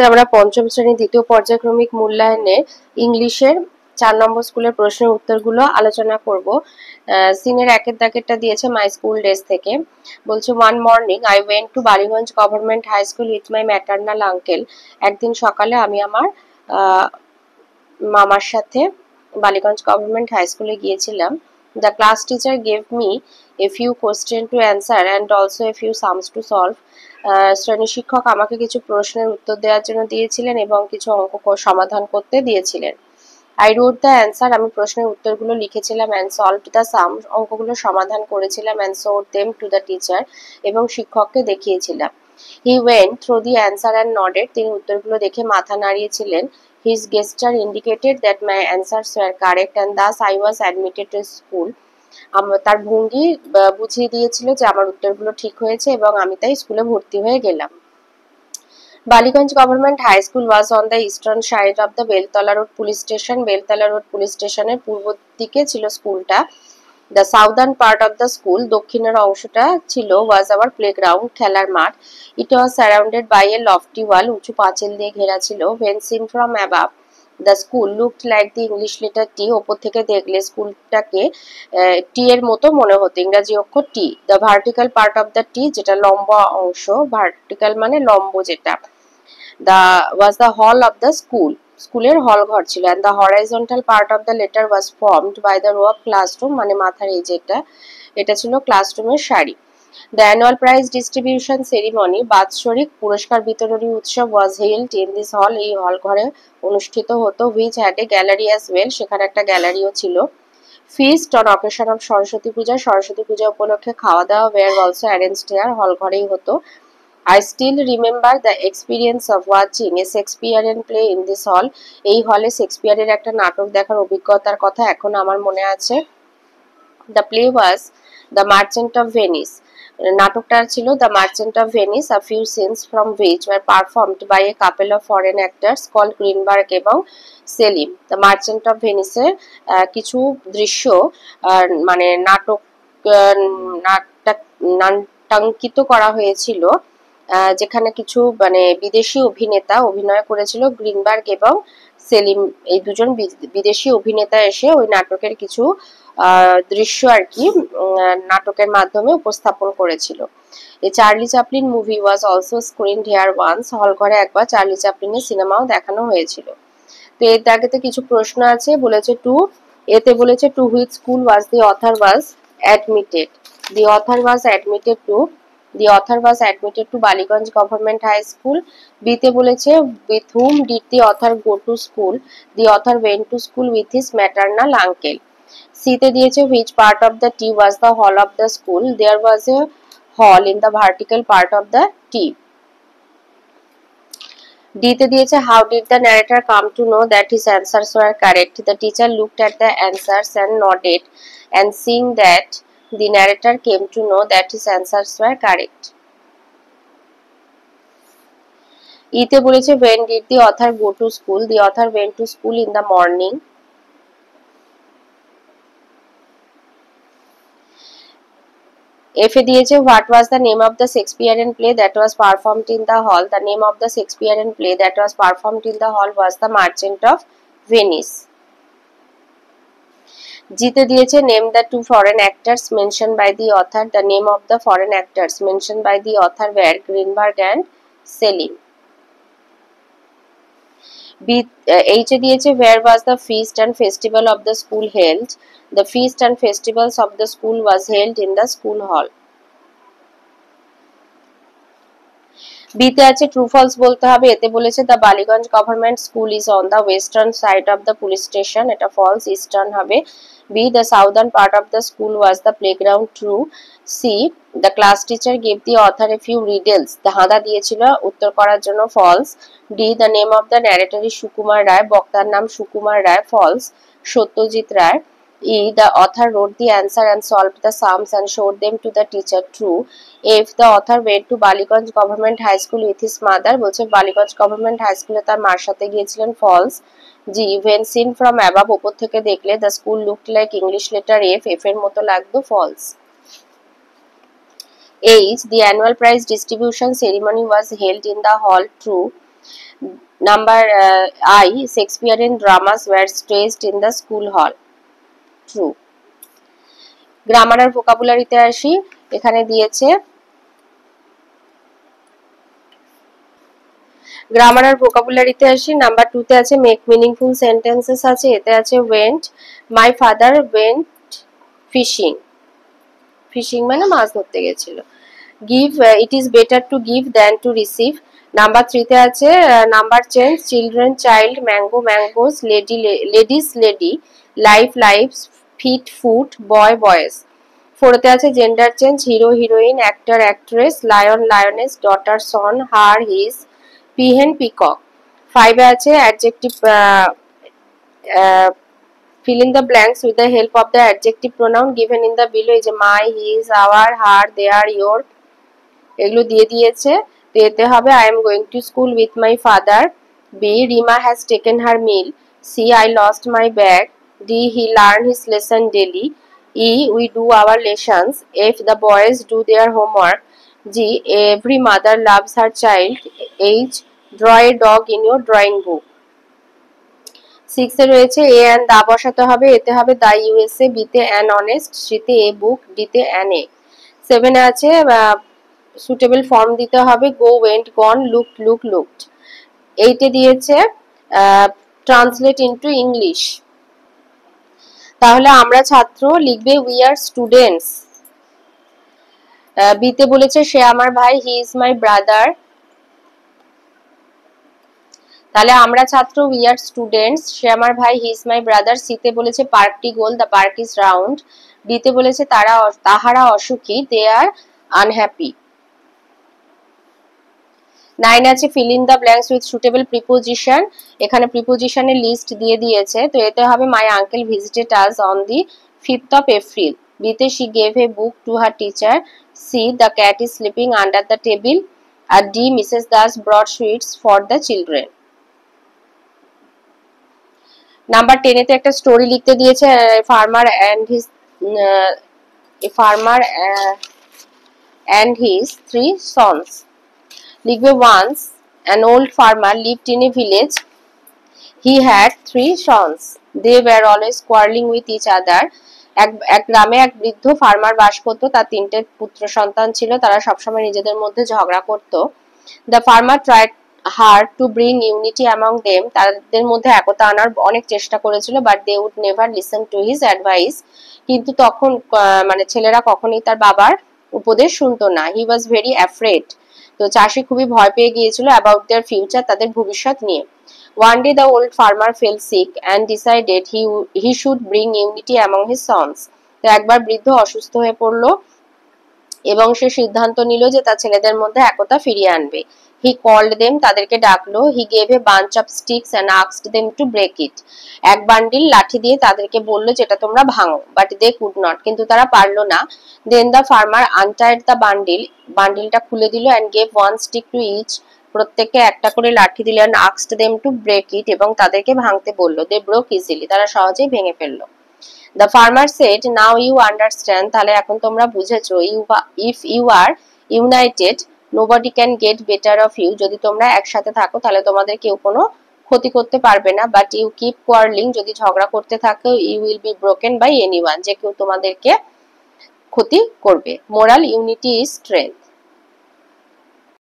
আমরা পঞ্চম শ্রেণীর দ্বিতীয় পর্যায়ক্রমিক মূল্যায়নে ইংলিশের 4 নম্বর স্কুলের প্রশ্নের উত্তরগুলো আলোচনা করব। সিনের একের দাগেরটা দিয়েছে মাই স্কুল ডেজ থেকে। বলছে one morning I went to Ballygunge government high school with my maternal uncle. একদিন সকালে আমি আমার মামার সাথে বালিগঞ্জ গভর্নমেন্ট হাই স্কুলে গিয়েছিলাম। The class teacher gave me a few question to answer and also a few sums to solve. শ্রেণী শিক্ষক আমাকে কিছু প্রশ্নের উত্তর দেওয়ার জন্য দিয়েছিলেন এবং কিছু অঙ্ক সমাধান করতে দিয়েছিলেন। আই রোট দ্য অ্যান্সার, আমি প্রশ্নের উত্তরগুলো লিখেছিলাম, অ্যান্ড সলভড দ্য সাম, অঙ্কগুলো সমাধান করেছিলাম, and showed them to the teacher, এবং শিক্ষককে দেখিয়েছিলাম। He went through the answer and nodded, তিনি উত্তরগুলো দেখে মাথা নাড়িয়েছিলেন। His gesture indicated that my answers were correct and thus I was admitted to school. তার ভঙ্গি বুঝিয়ে দিয়েছিল যে আমার উত্তরগুলো ঠিক হয়েছে এবং আমি তাই স্কুলে ভর্তি হয়ে গেলাম। Ballygunge government high school was on the eastern side of the Beltala road police station. Beltala road police স্টেশনের পূর্ব দিকে ছিল স্কুলটা। The southern part of the school, দক্ষিণের অংশটা ছিল, ওয়াজ আওয়ার প্লেগ্রাউন্ড, খেলার মাঠ। It was surrounded by a lofty wall, উঁচু পাঁচিল দিয়ে ঘেরা ছিল। When seen from above the school looked like the English letter T, ওপর থেকে দেখলে স্কুলটাকে টি এর মতো মনে হতো, ইংরাজি অক্ষর T. The vertical part of the T, যেটা লম্বা অংশ, ভার্টিক্যাল মানে লম্ব যেটা, was the hall of the school, স্কুলের হল ঘর ছিল। and the horizontal part of the letter was formed by the row of classroom, মানে মাথার এই যেটা, এটা ছিল ক্লাসরুমের সারি। The annual prize distribution ceremony, বাৎসরিক পুরস্কার বিতরণী উৎসব, was held in this hall, এই হল ঘরে অনুষ্ঠিত হতো। which had a gallery as well, সেখানে একটা গ্যালারিও ছিল। feast on occasion of Saraswati পূজা, সরস্বতী পূজা উপলক্ষে খাওয়া দাওয়া were also arranged here, হল ঘরেই হতো। I still remember the experience of watching a Shakespearean play in this hall. এই হলে শেক্সপিয়ারের একটা নাটক দেখার অভিজ্ঞতার কথা এখন আমার মনে আছে। The play was The Merchant of Venice. নাটকটা ছিল The Merchant of Venice, a few scenes from which were performed by a couple of foreign actors called Greenberg এবং Selim. The Merchant of Venice এর কিছু দৃশ্য মানে নাট্যাঙ্কিত করা হয়েছিল, যেখানে কিছু মানে বিদেশি অভিনেতা অভিনয় করেছিল। গ্রিনবার্গ এবং সেলিম, এই দুজন বিদেশি অভিনেতা এসে ওই নাটকের কিছু দৃশ্য আর কি নাটকের মাধ্যমে উপস্থাপন করেছিল। এই Charlie Chaplin movie was also screened here once, hall ঘরে একবার চার্লি চ্যাপলিনের সিনেমাও দেখানো হয়েছিল। তো এর দাগেতে কিছু প্রশ্ন আছে। বলেছে টু, এতে বলেছে to which school was the author was admitted. The author was admitted to, the author was admitted to Baliganj Government High School. B তে বলেছে with whom did the author go to school, the author went to school with his maternal uncle. C তে দিয়েছে which part of the T was the hall of the school, there was a hall in the vertical part of the T. D তে দিয়েছে how did the narrator come to know that his answers were correct, the teacher looked at the answers and nodded, and seeing that the narrator came to know that his answers were correct. E তে বলেছে when did the author go to school, the author went to school in the morning. F এ দিয়েছে what was the name of the Shakespearean play that was performed in the hall, the name of the Shakespearean play that was performed in the hall was The Merchant of Venice. G তে দিয়েছে name the two foreign actors mentioned by the author, the name of the foreign actors mentioned by the author were Greenberg and Selim. H এ দিয়েছে where was the feast and festival of the school held, the feast and festivals of the school was held in the school hall. B তে আছে true false বলতে হবে। এতে বলেছে the Baliganj Government School is on the western side of the police station, এটা false, eastern হবে। B the southern part of the school was the playground, true. C the class teacher gave the author a few riddles, ধাঁধা দিয়েছিল উত্তর করার জন্য, false. D the name of the narrator is Sukumar Ray, বক্তার নাম Sukumar Ray, false. Satyajit Ray. E the author wrote the answer and solved the sums and showed them to the teacher, true. F the author went to Baliganj Government High School with his mother, বলছে Ballygunge government high স্কুলে তার মার সাথে গিয়েছিলেন, false. G when seen from above, উপর থেকে দেখলে the school looked like English letter F, F এর মতো লাগতো, false. H the annual prize distribution ceremony was held in the hall, true. Number I, Shakespearean dramas were staged in the school hall. True. Grammar আর ভোকাবুলারিতে আসি, এখানে দিয়েছে grammar আর ভোকাবুলারিতে আসি। নাম্বার 2 তে আছে মেক মিনিংফুল সেন্টেন্সেস আছে, এতে আছে went, my father went fishing, fishing মানে মাছ ধরতে গেছিল। Give, it is better to give than to receive. Number 3 তে আছে number change, children child, mango mangoes, lady ladies lady, life lifes, feet foot, boy boys. 4 তে আছে gender change, hero heroine, actor actress, lion lioness, daughter son, her his, peahen peacock. 5 এ আছে adjective, fill in the blanks with the help of the adjective pronoun given in the below, is my, his, our, her, their, your, এগুলো দিয়ে দিয়েছে। তো এতে হবে I am going to school with my father, B, Rima has taken her meal, C, I lost my bag, D, he learned his lesson daily, E, we do our lessons, F, the boys do their homework, G, every mother loves her child, H, draw a dog in your drawing book। 6 এ রয়েছে এ and দা বসাতে হবে, এতে হবে দা USA, বিতে an honest, সিতে এ বুক, ডিতে an এ। 7 এ আছে suitable form দিতে হবে, গো ওয়েন্ট গন, লুক লুক লুকড। 8 এ দিয়েছে ট্রান্সলেট ইনটু ইংলিশ। তাহলে আমরা ছাত্র লিখবে উই আর স্টুডেন্টস। বিতে বলেছে সে আমার ভাই, হি ইজ মাই ব্রাদার। তাহলে আমরা ছাত্র উই আর স্টুডেন্টস, সে আমার ভাই, হি ইজ মাই ব্রাদার। সিতে বলেছে পার্কটি গোল, দ্য পার্ক ইজ রাউন্ড। ডিতে বলেছে তাহারা অসুখী, দে আর আনহ্যাপি। 9 আছে fill in the blanks with suitable preposition, এখানে প্রিপোজিশনের লিস্ট দিয়ে দিয়েছে। তো এতে হবে my uncle visited us on the 5th of April, বিতে she gave a book to her teacher, C the cat is sleeping under the table, আর D Mrs Das brought sweets for the children. Number 10 এতে একটা story লিখতে দিয়েছে, farmer and his 3 sons. লিখবে once an old farmer lived in a village, he had 3 sons, they were always quarreling with each other। এক গ্রামে এক বৃদ্ধ farmer বাস করতো, তার 3টে পুত্র সন্তান ছিল, তারা সবসময় নিজেদের মধ্যে ঝগড়া করতো। The farmer tried hard to bring unity among them, তাদের মধ্যে একতা আনার অনেক চেষ্টা করেছিল, but they would never listen to his advice, কিন্তু তখন মানে ছেলেরা কখনোই তার বাবার উপদেশ শুনতো না। হি ওয়াজ ভেরি অ্যাফ্রেড, তো চাষি খুবই ভয় পেয়ে গিয়েছিল অ্যাবাউট দেয়ার ফিউচার, তাদের ভবিষ্যৎ নিয়ে। One day the old farmer fell sick and decided he should bring unity among his sons. তো একবার বৃদ্ধ অসুস্থ হয়ে পড়লো এবং সে সিদ্ধান্ত নিল যে তার ছেলেদের মধ্যে একতা ফিরিয়ে আনবে। হি কল্ড দেম, তাদেরকে ডাকলো। He gave a bunch of sticks and asked them to break it, এক বান্ডিল লাঠি দিয়ে তাদেরকে বললো যেটা তোমরা ভাঙো, বাট দে কুড নট, কিন্তু তারা পারলো না। Then the farmer untied the bundle, বান্ডিলটা খুলে দিল, and gave 1 stick to each, প্রত্যেককে একটা করে লাঠি দিলেন, asked them to break it, এবং তাদেরকে ভাঙতে বললো। দে ব্রোক ইজিলি, তারা সহজেই ভেঙে ফেললো। The farmer said, now you understand, তাহলে এখন তোমরা বুঝেছো, if you are united nobody can get better of you, যদি তোমরা একসাথে থাকো তাহলে তোমাদের কেউ কোনো ক্ষতি করতে পারবে না, but you keep quarreling, যদি ঝগড়া করতে থাকো, you will be broken by anyone, যে কেউ তোমাদেরকে ক্ষতি করবে। moral, unity is strength।